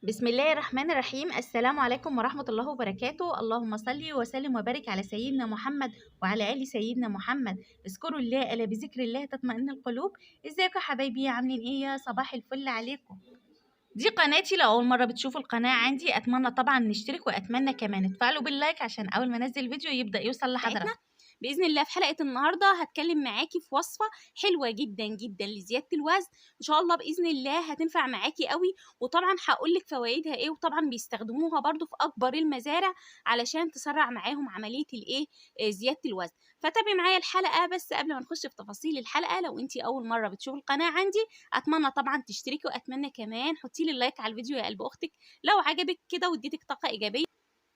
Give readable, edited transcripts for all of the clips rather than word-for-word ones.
بسم الله الرحمن الرحيم. السلام عليكم ورحمة الله وبركاته. اللهم صل وسلم وبارك على سيدنا محمد وعلى آل سيدنا محمد. اذكروا الله ألا بذكر الله تطمئن القلوب. ازيكم يا حبايبي، عاملين ايه؟ يا صباح الفل عليكم. دي قناتي، لو أول مرة بتشوفوا القناة عندي أتمنى طبعا نشترك، وأتمنى كمان تفعلوا باللايك عشان أول ما أنزل فيديو يبدأ يوصل لحضرتك. باذن الله في حلقه النهارده هتكلم معاكي في وصفه حلوه جدا جدا لزياده الوزن، ان شاء الله باذن الله هتنفع معاكي قوي. وطبعا هقول لك فوائدها ايه، وطبعا بيستخدموها برضو في اكبر المزارع علشان تسرع معاهم عمليه الايه زياده الوزن. فتابعي معايا الحلقه. بس قبل ما نخش في تفاصيل الحلقه، لو انت اول مره بتشوفي القناه عندي اتمنى طبعا تشتركي، واتمنى كمان حطي لي اللايك على الفيديو يا قلب اختك لو عجبك كده واديتك طاقه ايجابيه.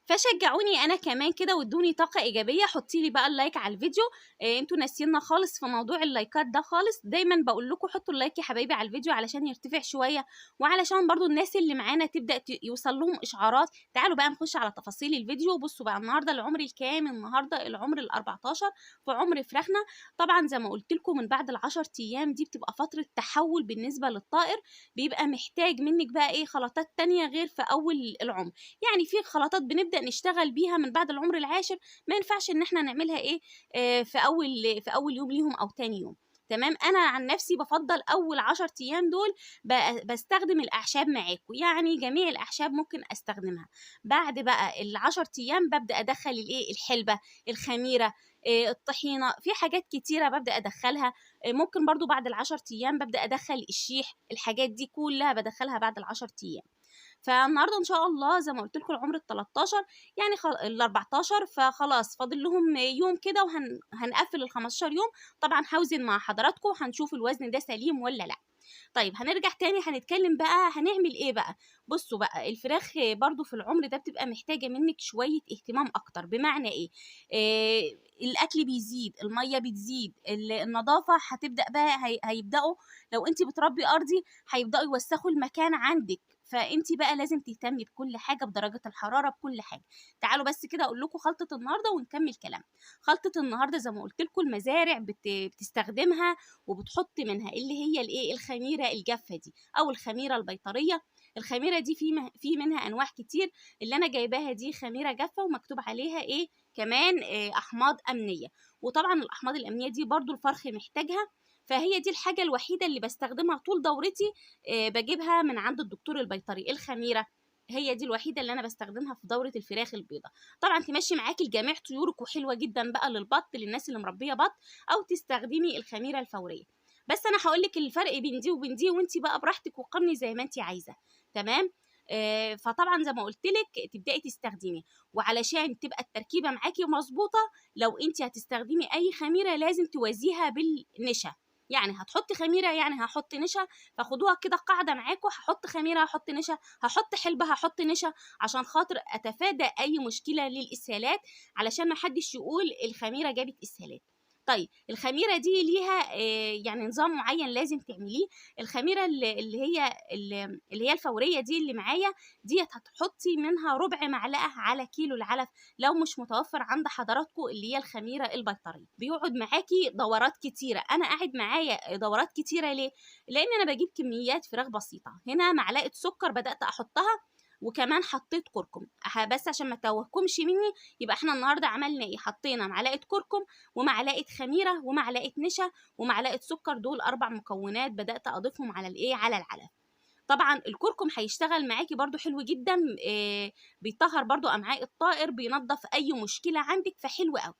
فشجعوني انا كمان كده وادوني طاقه ايجابيه. حطي لي بقى اللايك على الفيديو. انتوا ناسينا خالص في موضوع اللايكات ده خالص. دايما بقول لكم حطوا اللايك يا حبايبي على الفيديو علشان يرتفع شويه، وعلشان برضو الناس اللي معانا تبدا يوصل لهم اشعارات. تعالوا بقى نخش على تفاصيل الفيديو. بصوا بقى، النهارده العمر الكام؟ النهارده العمر ال14 في عمر فراخنا. طبعا زي ما قلت لكم من بعد ال10 ايام دي بتبقى فتره تحول بالنسبه للطائر، بيبقى محتاج منك بقى ايه خلطات تانية غير في اول العمر. يعني في خلطات بنبدأ نشتغل بيها من بعد العمر العاشر، ما ينفعش ان احنا نعملها ايه في اول يوم ليهم او تاني يوم. تمام. انا عن نفسي بفضل اول 10 ايام دول بستخدم الاعشاب معاكم، يعني جميع الاعشاب ممكن استخدمها. بعد بقى ال10 ايام ببدا ادخل الايه الحلبه، الخميره، الطحينه، في حاجات كتيره ببدا ادخلها. ممكن برضو بعد ال10 ايام ببدا ادخل الشيح، الحاجات دي كلها بدخلها بعد ال10 ايام. فالنهارده ان شاء الله زي ما قلت لكم العمر ال13 يعني ال14، فخلاص فاضل لهم يوم كده وهنقفل ال15 يوم. طبعا هوزن مع حضراتكم هنشوف الوزن ده سليم ولا لا. طيب هنرجع تاني هنتكلم بقى هنعمل ايه بقى. بصوا بقى، الفراخ برضو في العمر ده بتبقى محتاجة منك شوية اهتمام اكتر. بمعنى ايه؟ الاكل بيزيد، المية بتزيد، النظافة هتبدأ بقى هيبدأوا لو انت بتربي ارضي هيبدأوا يوسخوا المكان عندك. فانت بقى لازم تهتمي بكل حاجة، بدرجة الحرارة، بكل حاجة. تعالوا بس كده اقول لكم خلطة النهاردة ونكمل كلام. خلطة النهاردة زي ما قلت لكم المزارع بتستخدمها وبتحط منها اللي هي الايه الخميره الجافه دي او الخميره البيطريه. الخميره دي في منها انواع كتير. اللي انا جايباها دي خميره جافه ومكتوب عليها ايه كمان احماض امنيه. وطبعا الاحماض الامنيه دي برضو الفرخ محتاجها. فهي دي الحاجه الوحيده اللي بستخدمها طول دورتي. بجيبها من عند الدكتور البيطري. الخميره هي دي الوحيده اللي انا بستخدمها في دوره الفراخ البيضاء. طبعا تمشي معاكي لجميع طيورك، وحلوه جدا بقى للبط، للناس اللي مربيه بط، او تستخدمي الخميره الفوريه. بس انا هقول لك الفرق بين دي وبين دي، وانت بقى براحتك وقارني زي ما انت عايزه. تمام. فطبعا زي ما قلت لك تبداي تستخدمي، وعلشان تبقى التركيبه معاكي مظبوطه لو انت هتستخدمي اي خميره لازم توازيها بالنشا. يعني هتحطي خميره يعني هحط نشا. فخدوها كده قاعده معاكم، هحط خميره هحط نشا، هحط حلبه هحط نشا، عشان خاطر اتفادى اي مشكله للاسهالات، علشان ما حدش يقول الخميره جابت اسهالات. طيب الخميره دي ليها يعني نظام معين لازم تعمليه. الخميره اللي هي الفوريه دي اللي معايا ديت هتحطي منها ربع معلقه على كيلو العلف. لو مش متوفر عند حضراتكم اللي هي الخميره البيطريه بيقعد معاكي دورات كتيره. انا قاعد معايا دورات كتيره ليه؟ لان انا بجيب كميات فراخ بسيطه. هنا معلقه سكر بدات احطها، وكمان حطيت كركم بس عشان ما توهكمش مني. يبقى احنا النهارده عملنا ايه؟ حطينا معلقه كركم ومعلقه خميره ومعلقه نشا ومعلقه سكر. دول 4 مكونات بدات اضيفهم على الايه على العلف. طبعا الكركم هيشتغل معاكي برضو حلو جدا. بيطهر برضو امعاء الطائر، بينظف اي مشكله عندك، فحلو قوي.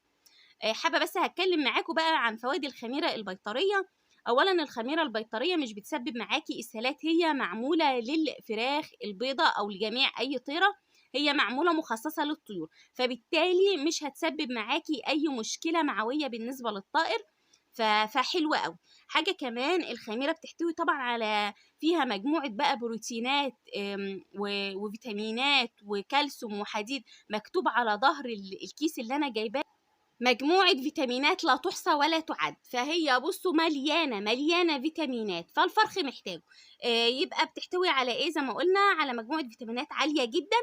حابه بس هتكلم معاكم بقى عن فوائد الخميره البيطريه. اولا الخميره البيطريه مش بتسبب معاكي اسهالات، هي معموله للفراخ البيضاء او لجميع اي طيره. هي معموله مخصصه للطيور، فبالتالي مش هتسبب معاكي اي مشكله معويه بالنسبه للطائر. فحلوه قوي. حاجه كمان الخميره بتحتوي طبعا على فيها مجموعه بقى بروتينات وفيتامينات وكالسيوم وحديد. مكتوب على ظهر الكيس اللي انا جايباه مجموعة فيتامينات لا تحصى ولا تعد. فهي بصوا مليانة فيتامينات، فالفرخ محتاجه. يبقى بتحتوي على ايه؟ زي ما قلنا على مجموعة فيتامينات عالية جدا.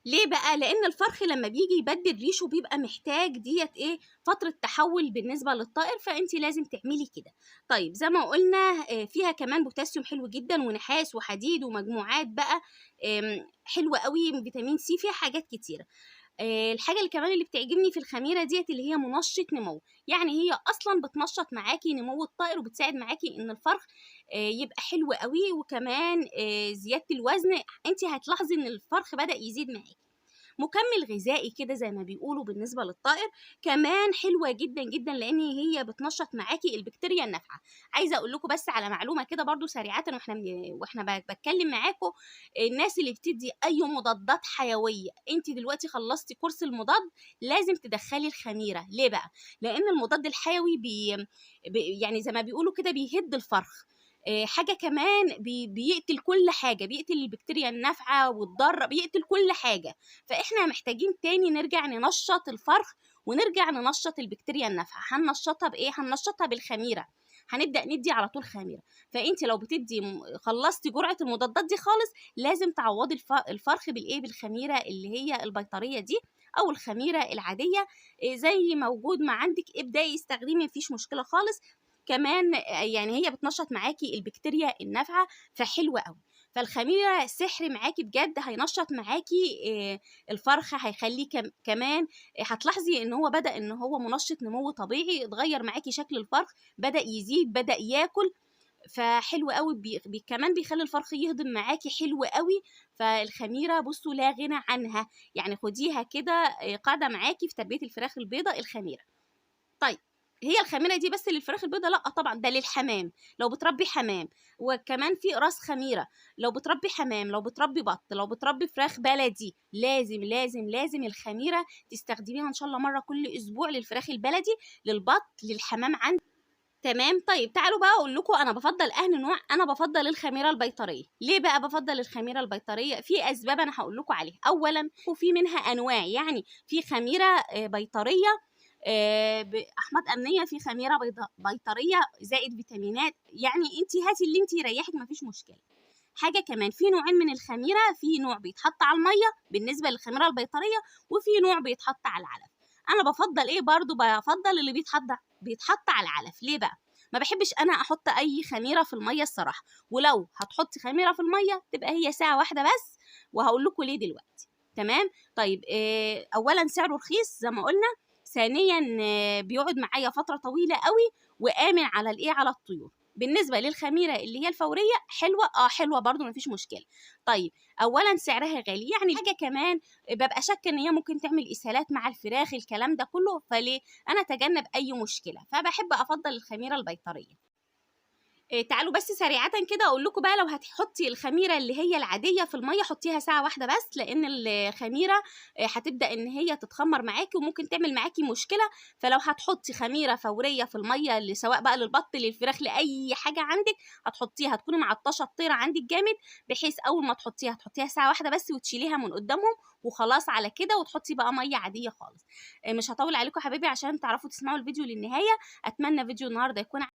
ليه بقى؟ لأن الفرخ لما بيجي يبدل ريشه بيبقى محتاج ديت إيه فترة تحول بالنسبة للطائر، فأنت لازم تعملي كده. طيب زي ما قلنا فيها كمان بوتاسيوم حلو جدا ونحاس وحديد ومجموعات بقى حلوة قوي، فيتامين سي، فيها حاجات كتيرة. الحاجة اللي كمان اللي بتعجبني في الخميرة ديت اللي هي منشط نمو، يعني هي أصلا بتنشط معاكي نمو الطائر وبتساعد معاكي إن الفرخ يبقى حلو قوي، وكمان زيادة الوزن. انت هتلاحظي إن الفرخ بدأ يزيد معاكي. مكمل غذائي كده زي ما بيقولوا بالنسبه للطائر، كمان حلوه جدا جدا لان هي بتنشط معاكي البكتيريا النافعه. عايزه اقول لكم بس على معلومه كده برضو سريعه، واحنا بتكلم معاكم، الناس اللي بتدي اي مضادات حيويه، انت دلوقتي خلصتي كورس المضاد لازم تدخلي الخميره. ليه بقى؟ لان المضاد الحيوي يعني زي ما بيقولوا كده بيهد الفرخ. حاجة كمان بيقتل كل حاجة، بيقتل البكتيريا النافعة والضارة، بيقتل كل حاجة. فإحنا محتاجين تاني نرجع ننشط الفرخ ونرجع ننشط البكتيريا النافعة. هننشطها بإيه؟ هننشطها بالخميرة. هنبدأ ندي على طول خميرة. فأنت لو بتدي خلصتي جرعة المضادات دي خالص، لازم تعوضي الفرخ بالإيه؟ بالخميرة اللي هي البيطرية دي أو الخميرة العادية، زي موجود ما عندك ابدأي استخدمي، مفيش مشكلة خالص. كمان يعني هي بتنشط معاكي البكتيريا النافعه، فحلوه قوي. فالخميره سحر معاكي بجد، هينشط معاكي الفرخه، هيخليه كمان هتلاحظي ان هو بدا ان هو منشط نمو طبيعي، اتغير معاكي شكل الفرخ، بدا يزيد، بدا ياكل، فحلو قوي. كمان بيخلي الفرخ يهضم معاكي حلو قوي. فالخميره بصوا لا غنى عنها، يعني خديها كده قاعده معاكي في تربيه الفراخ البيضاء الخميره. طيب هي الخميره دي بس للفراخ البيضاء؟ لا طبعا، ده للحمام لو بتربي حمام، وكمان في راس خميره لو بتربي حمام، لو بتربي بط، لو بتربي فراخ بلدي، لازم لازم لازم الخميره تستخدميها ان شاء الله مره كل اسبوع للفراخ البلدي، للبط، للحمام عندي. تمام. طيب تعالوا بقى اقول لكم انا بفضل نوع. انا بفضل الخميره البيطريه. ليه بقى بفضل الخميره البيطريه؟ في اسباب انا هقول لكم عليها. اولا وفي منها انواع، يعني في خميره بيطريه احماض امنيه، في خميره بيطريه زائد فيتامينات، يعني انت هاتي اللي انت يريحك مفيش مشكله. حاجه كمان، في نوعين من الخميره، في نوع بيتحط على الميه بالنسبه للخميره البيطريه، وفي نوع بيتحط على العلف. انا بفضل ايه؟ برضو بفضل اللي بيتحط على العلف. ليه بقى؟ ما بحبش انا احط اي خميره في الميه الصراحه، ولو هتحطي خميره في الميه تبقى هي ساعه واحده بس، وهقول لكم ليه دلوقتي. تمام. طيب اولا سعره رخيص زي ما قلنا، ثانيا بيقعد معايا فتره طويله قوي، وامن على الايه؟ على الطيور. بالنسبه للخميره اللي هي الفوريه، حلوه حلوه برضو مفيش مشكله. طيب اولا سعرها غالي، يعني حاجه كمان ببقى شاكه ان هي ممكن تعمل اسهالات مع الفراخ، الكلام ده كله، فليه انا اتجنب اي مشكله، فبحب افضل الخميره البيطريه. تعالوا بس سريعة كده اقول لكم بقى، لو هتحطي الخميرة اللي هي العادية في المية حطيها ساعة واحدة بس، لان الخميرة هتبدأ ان هي تتخمر معاكي وممكن تعمل معاكي مشكلة. فلو هتحطي خميرة فورية في المية، اللي سواء بقى للبط للفراخ لاي حاجة عندك، هتحطيها تكوني معطشة الطيرة عندك جامد، بحيث اول ما تحطيها ساعة واحدة بس وتشيليها من قدامهم وخلاص على كده، وتحطي بقى مية عادية خالص. مش هطول عليكم حبايبي عشان تعرفوا تسمعوا الفيديو للنهاية. اتمنى فيديو النهارده يكون